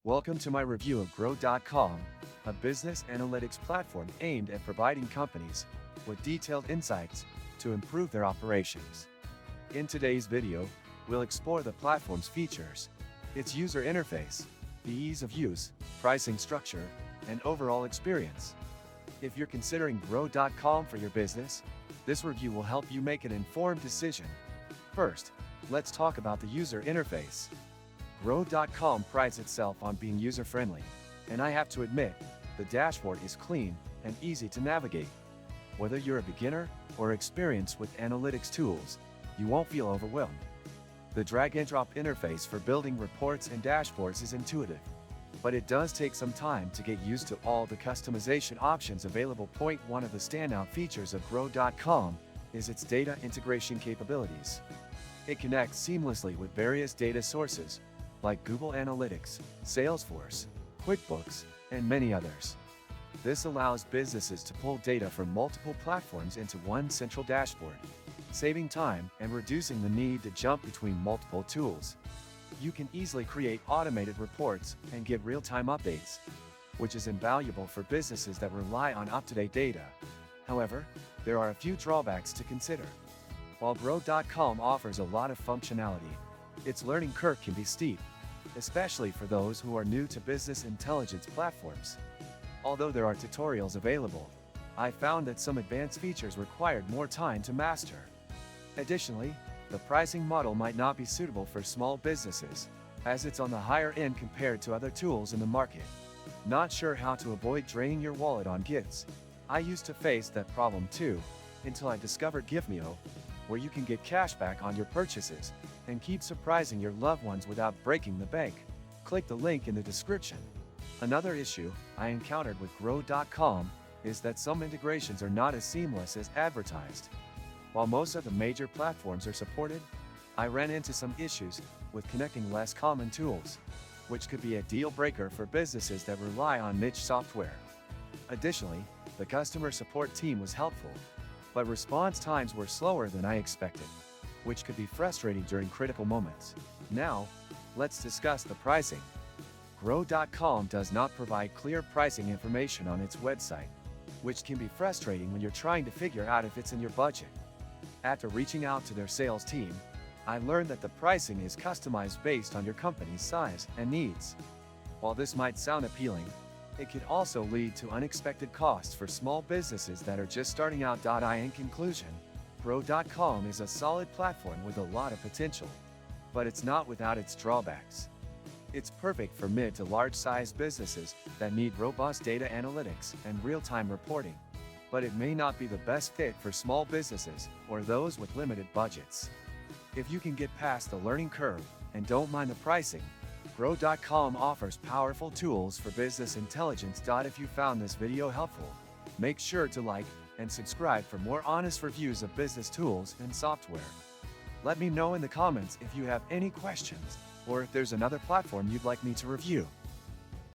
Welcome to my review of Grow.com, a business analytics platform aimed at providing companies with detailed insights to improve their operations. In today's video, we'll explore the platform's features, its user interface, the ease of use, pricing structure, and overall experience. If you're considering Grow.com for your business, this review will help you make an informed decision. First, let's talk about the user interface. Grow.com prides itself on being user-friendly, and I have to admit, the dashboard is clean and easy to navigate. Whether you're a beginner or experienced with analytics tools, you won't feel overwhelmed. The drag-and-drop interface for building reports and dashboards is intuitive, but it does take some time to get used to all the customization options available. One of the standout features of Grow.com is its data integration capabilities. It connects seamlessly with various data sources, like Google Analytics, Salesforce, QuickBooks, and many others. This allows businesses to pull data from multiple platforms into one central dashboard, saving time and reducing the need to jump between multiple tools. You can easily create automated reports and give real-time updates, which is invaluable for businesses that rely on up-to-date data. However, there are a few drawbacks to consider. While Grow.com offers a lot of functionality, its learning curve can be steep, especially for those who are new to business intelligence platforms. Although there are tutorials available, I found that some advanced features required more time to master. Additionally, the pricing model might not be suitable for small businesses, as it's on the higher end compared to other tools in the market. Not sure how to avoid draining your wallet on gifts? I used to face that problem too, until I discovered Giftmeo, where you can get cash back on your purchases and keep surprising your loved ones without breaking the bank. Click the link in the description. Another issue I encountered with Grow.com is that some integrations are not as seamless as advertised. While most of the major platforms are supported, I ran into some issues with connecting less common tools, which could be a deal breaker for businesses that rely on niche software. Additionally, the customer support team was helpful, but response times were slower than I expected, which could be frustrating during critical moments. Now, let's discuss the pricing. Grow.com does not provide clear pricing information on its website, which can be frustrating when you're trying to figure out if it's in your budget. After reaching out to their sales team, I learned that the pricing is customized based on your company's size and needs. While this might sound appealing, it could also lead to unexpected costs for small businesses that are just starting out. In conclusion, Grow.com is a solid platform with a lot of potential, but it's not without its drawbacks. It's perfect for mid to large-sized businesses that need robust data analytics and real-time reporting, but it may not be the best fit for small businesses or those with limited budgets. If you can get past the learning curve and don't mind the pricing, Grow.com offers powerful tools for business intelligence. If you found this video helpful, make sure to like and subscribe for more honest reviews of business tools and software. Let me know in the comments if you have any questions, or if there's another platform you'd like me to review.